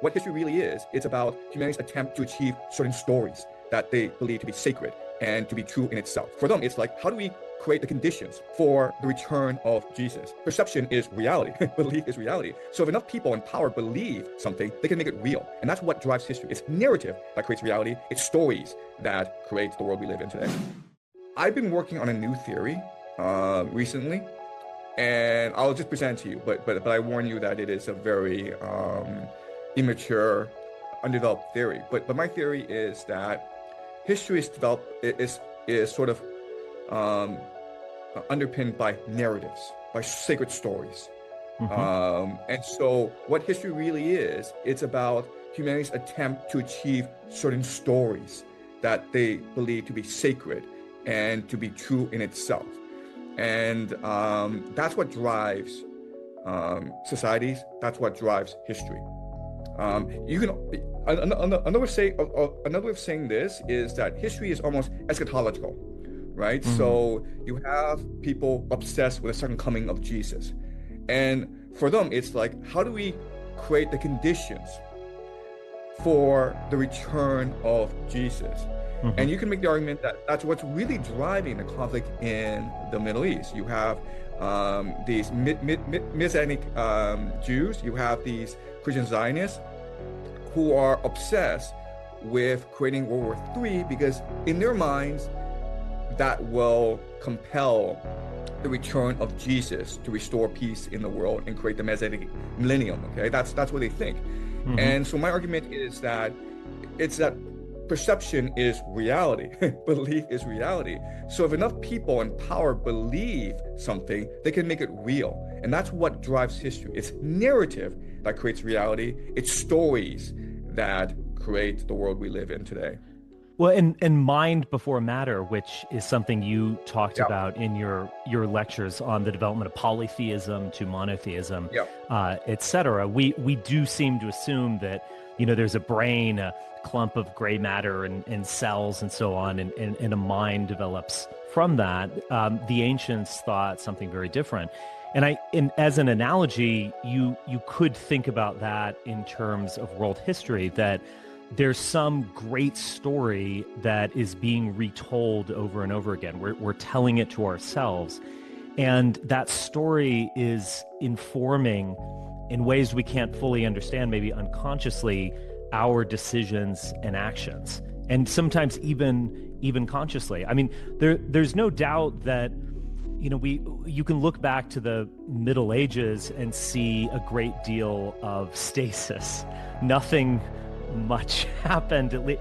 what history really is, it's about humanity's attempt to achieve certain stories that they believe to be sacred and to be true in itself. For them, it's like, how do we create the conditions for the return of Jesus? Perception is reality. Belief is reality. So if enough people in power believe something, they can make it real. And that's what drives history. It's narrative that creates reality. It's stories that create the world we live in today. I've been working on a new theory recently, and I'll just present it to you. But I warn you that it is a very immature, undeveloped theory. But my theory is that history is sort of underpinned by narratives, by sacred stories. And so what history really is, it's about humanity's attempt to achieve certain stories that they believe to be sacred and to be true in itself. And that's what drives societies. That's what drives history. You can another way of saying this is that history is almost eschatological, right? So you have people obsessed with the second coming of Jesus, and for them, it's like, how do we create the conditions for the return of Jesus? And you can make the argument that that's what's really driving the conflict in the Middle East. You have these Messianic Jews, you have these Christian Zionists who are obsessed with creating World War III because in their minds, that will compel the return of Jesus to restore peace in the world and create the Messianic millennium. Okay, that's what they think. And so my argument is that it's that perception is reality. Belief is reality. So if enough people in power believe something, they can make it real. And that's what drives history. It's narrative that creates reality. It's stories that create the world we live in today. Well, and mind before matter, which is something you talked about in your lectures on the development of polytheism to monotheism, et cetera. We do seem to assume that, there's a brain, a clump of gray matter and cells and so on, and a mind develops from that. The ancients thought something very different. And as an analogy, you could think about that in terms of world history, that there's some great story that is being retold over and over again. We're telling it to ourselves. And that story is informing, in ways we can't fully understand, maybe unconsciously, our decisions and actions. And sometimes even consciously. I mean, there's no doubt that you can look back to the Middle Ages and see a great deal of stasis. Nothing much happened.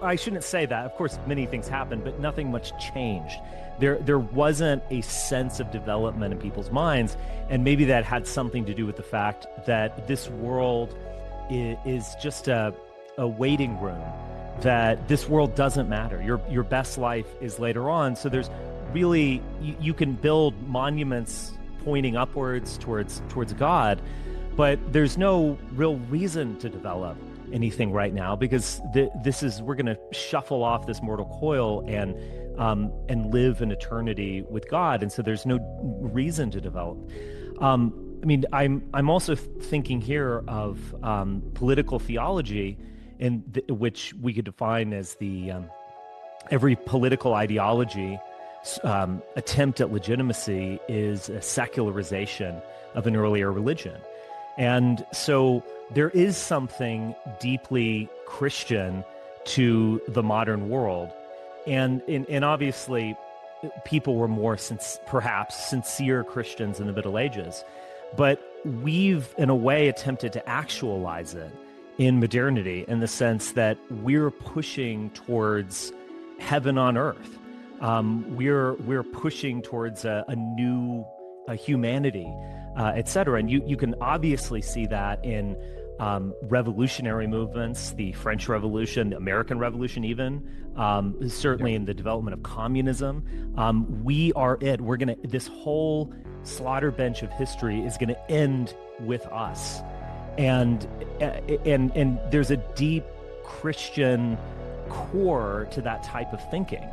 I shouldn't say that. Of course, many things happened, but nothing much changed. There wasn't a sense of development in people's minds, and maybe that had something to do with the fact that this world is just a waiting room. That this world doesn't matter. Your best life is later on. So there's really, you can build monuments pointing upwards towards God, but there's no real reason to develop anything right now, because we're going to shuffle off this mortal coil and live an eternity with God, and so there's no reason to develop. I'm also thinking here of political theology, which we could define as the every political ideology attempt at legitimacy is a secularization of an earlier religion. And so there is something deeply Christian to the modern world. And obviously, people were more perhaps sincere Christians in the Middle Ages. But we've, in a way, attempted to actualize it in modernity, in the sense that we're pushing towards heaven on earth. We're pushing towards a new humanity, et cetera. And you can obviously see that in revolutionary movements, the French Revolution, the American Revolution even, certainly in the development of communism. We are it. This whole slaughter bench of history is going to end with us. And there's a deep Christian core to that type of thinking.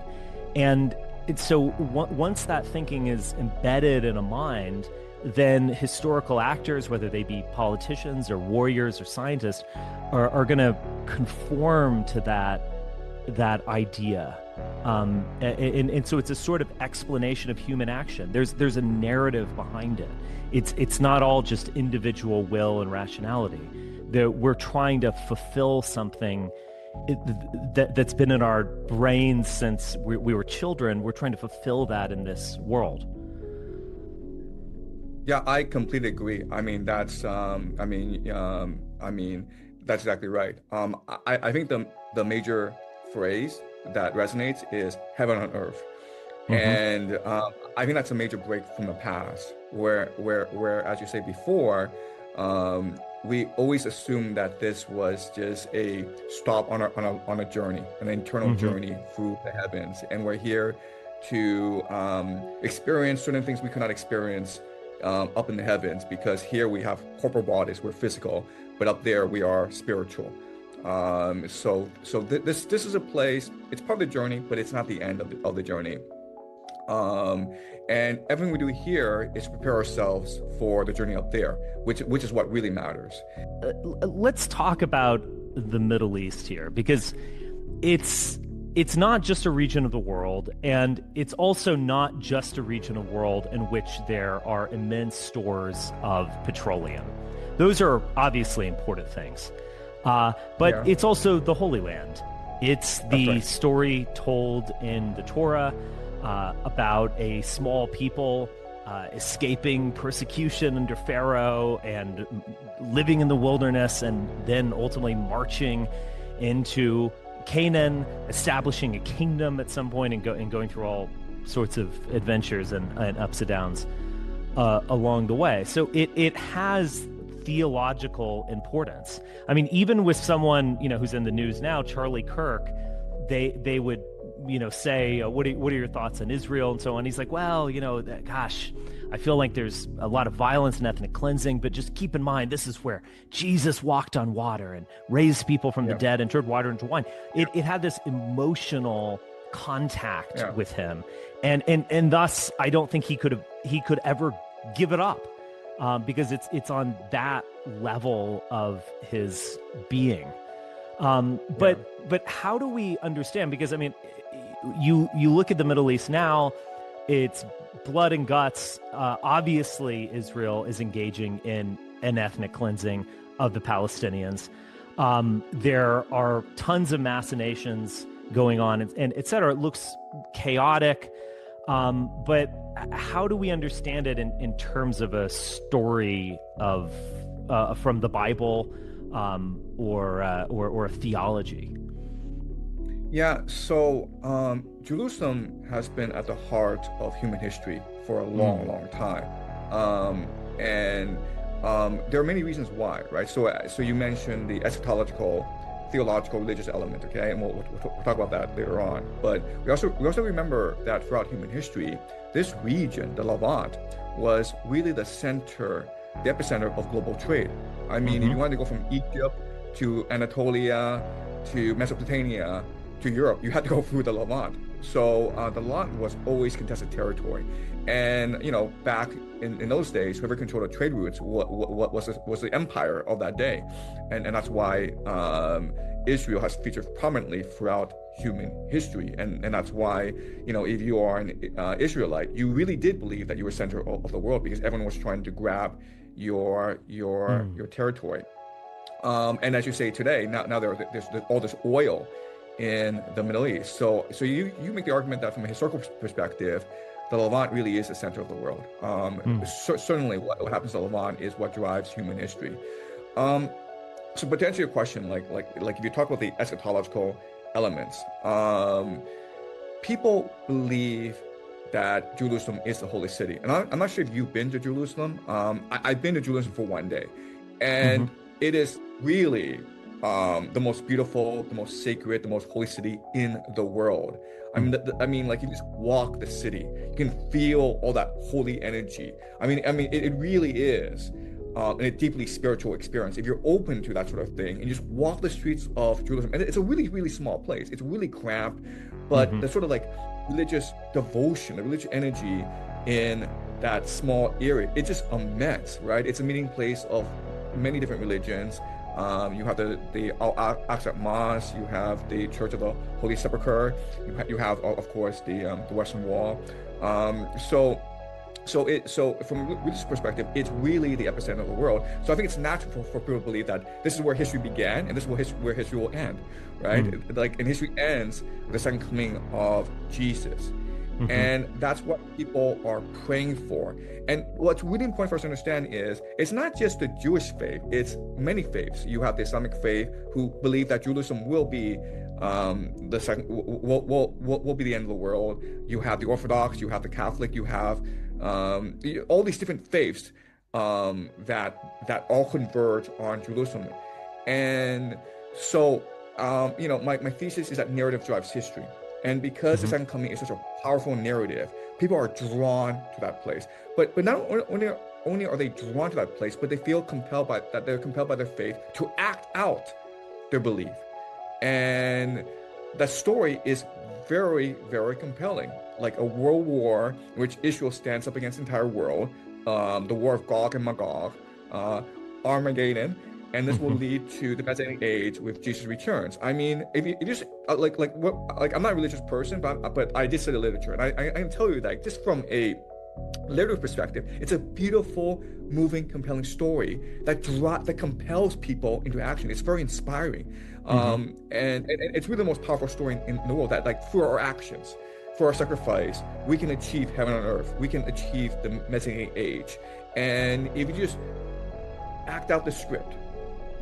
And so once that thinking is embedded in a mind, then historical actors, whether they be politicians or warriors or scientists, are going to conform to that idea. And so it's a sort of explanation of human action. There's a narrative behind it. It's not all just individual will and rationality. We're trying to fulfill something that's been in our brains since we were children. We're trying to fulfill that in this world. Yeah, I completely agree. I mean, that's that's exactly right. I think the major phrase that resonates is heaven on earth. And I think that's a major break from the past, where as you say before, we always assumed that this was just a stop on a journey, an internal journey through the heavens, and we're here to experience certain things we could not experience up in the heavens, because here we have corporal bodies, we're physical, but up there we are spiritual. So this is a place. It's part of the journey, but it's not the end of the journey. And everything we do here is prepare ourselves for the journey up there, which is what really matters. Let's talk about the Middle East here, because it's not just a region of the world, and it's also not just a region of the world in which there are immense stores of petroleum. Those are obviously important things. But it's also the Holy Land. It's the story told in the Torah about a small people escaping persecution under Pharaoh and living in the wilderness, and then ultimately marching into Canaan, establishing a kingdom at some point, and going through all sorts of adventures and ups and downs along the way. So it has theological importance. I mean, even with someone, who's in the news now, Charlie Kirk, they would, say, what are your thoughts on Israel and so on. He's like, well, gosh, I feel like there's a lot of violence and ethnic cleansing, but just keep in mind, this is where Jesus walked on water and raised people from the dead and turned water into wine. It had this emotional contact with him. And thus, I don't think he could ever give it up. Because it's on that level of his being. But how do we understand? Because I mean, you look at the Middle East now, it's blood and guts. Obviously, Israel is engaging in an ethnic cleansing of the Palestinians. There are tons of machinations going on, and et cetera. It looks chaotic. But how do we understand it in terms of a story of from the Bible or a theology? Yeah, so Jerusalem has been at the heart of human history for a long time, and there are many reasons why, right? So you mentioned the eschatological, theological, religious element, okay, and we'll talk about that later on. But we also remember that throughout human history, this region, the Levant, was really the epicenter of global trade. I mean, if you wanted to go from Egypt to Anatolia to Mesopotamia to Europe, you had to go through the Levant. So the Levant was always contested territory, and back in those days, whoever controlled the trade routes was the empire of that day, and that's why Israel has featured prominently throughout human history, and that's why if you are an Israelite, you really did believe that you were center of the world, because everyone was trying to grab your territory. And as you say today, now there's all this oil in the Middle East. So you make the argument that from a historical perspective, the Levant really is the center of the world. Certainly what happens to the Levant is what drives human history. So but to answer your question, like if you talk about the eschatological elements, people believe that Jerusalem is the holy city. And I'm not sure if you've been to Jerusalem. I've been to Jerusalem for one day, and it is really the most beautiful, the most sacred, the most holy city in the world. I mean, like, you just walk the city, you can feel all that holy energy. I mean, it really is a deeply spiritual experience if you're open to that sort of thing, and you just walk the streets of Jerusalem. And it's a really, really small place. It's really cramped, but the sort of like religious devotion, the religious energy in that small area, it's just immense, right? It's a meeting place of many different religions. You have the Al-Aqsa Mosque, you have the Church of the Holy Sepulchre, you have of course the Western Wall. So from a religious perspective, it's really the epicenter of the world. So I think it's natural for people to believe that this is where history began and this is where history will end, right? Like, and history ends with the second coming of Jesus. And that's what people are praying for. And what's really important for us to understand is it's not just the Jewish faith, it's many faiths. You have the Islamic faith who believe that Jerusalem will be the second, will be the end of the world. You have the Orthodox, you have the Catholic, you have all these different faiths that all converge on Jerusalem. And so, my thesis is that narrative drives history. And because the second coming is such a powerful narrative, people are drawn to that place. But not only are they drawn to that place, but they feel compelled by their faith to act out their belief. And that story is very, very compelling. Like a world war in which Israel stands up against the entire world, the war of Gog and Magog, Armageddon, and this will lead to the Messianic age with Jesus returns. I mean, if you just I'm not a religious person, but I did study literature, and I can tell you that just from a literary perspective, it's a beautiful, moving, compelling story that compels people into action. It's very inspiring, and it's really the most powerful story in the world. That, like, through our actions, for our sacrifice, we can achieve heaven on earth. We can achieve the Messianic age, and if you just act out the script,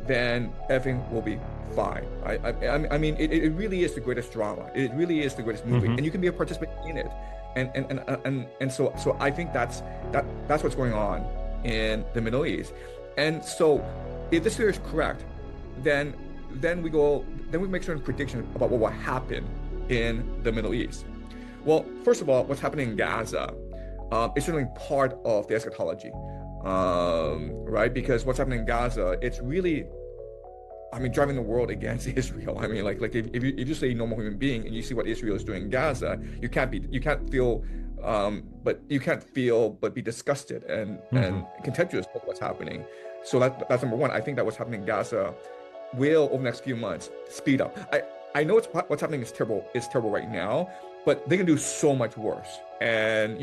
then everything will be fine. I mean, it really is the greatest drama. It really is the greatest movie, and you can be a participant in it. And so I think that's what's going on in the Middle East. And so, if this theory is correct, then we make certain predictions about what will happen in the Middle East. Well, first of all, what's happening in Gaza is certainly part of the eschatology. Right? Because what's happening in Gaza, it's really, driving the world against Israel. I mean, like if you just say normal human being and you see what Israel is doing in Gaza, you can't feel but be disgusted and contemptuous of what's happening. So that's number one. I think that what's happening in Gaza will, over the next few months, speed up. I know what's happening is terrible right now, but they can do so much worse. And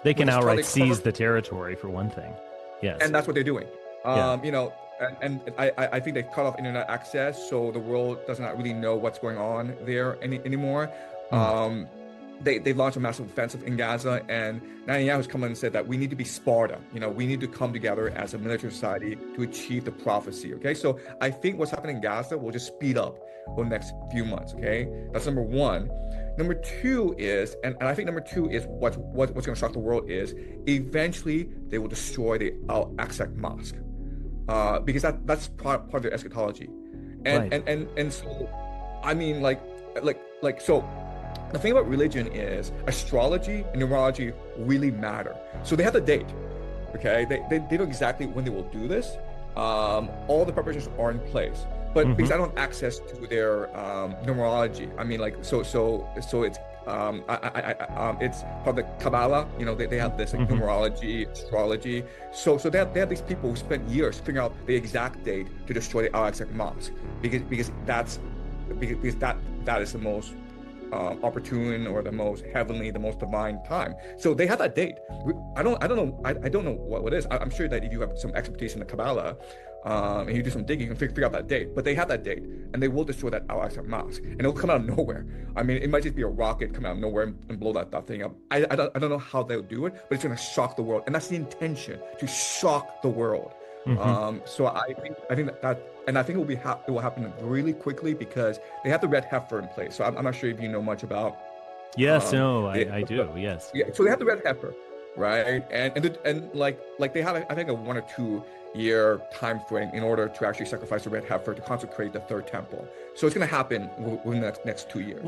they can outright seize the territory, for one thing. Yes. And that's what they're doing. And I think they cut off internet access, so the world does not really know what's going on there anymore. They launched a massive offensive in Gaza, and Netanyahu's come in and said that we need to be Sparta. We need to come together as a military society to achieve the prophecy. Okay, so I think what's happening in Gaza will just speed up over the next few months. Okay, that's number one. Number two is, and I think number two is what's going to shock the world is eventually they will destroy the Al-Aqsa Mosque, because that's part of their eschatology, and so I mean so. The thing about religion is astrology and numerology really matter. So they have the date, okay? They know exactly when they will do this. All the preparations are in place, but because I don't have access to their numerology, so it's it's part of the Kabbalah. They have this numerology, astrology. So they have these people who spent years figuring out the exact date to destroy the Al-Aqsa Mosque, because that is the most opportune, or the most heavenly, the most divine time. So they have that date. I don't know what it is. I'm sure that if you have some expertise in the Kabbalah, and you do some digging, you can figure out that date. But they have that date, and they will destroy that Al-Aqsa Mosque, and it'll come out of nowhere. It might just be a rocket come out of nowhere and blow that thing up. I don't know how they'll do it, but it's going to shock the world, and that's the intention, to shock the world. So I think that and I think it will happen really quickly, because they have the red heifer in place. So I'm not sure if you know much about. Yes, I do. Yes. Yeah. So they have the red heifer, right? And like they have, I think, a 1 or 2 year time frame in order to actually sacrifice the red heifer to consecrate the third temple. So it's going to happen within the next 2 years.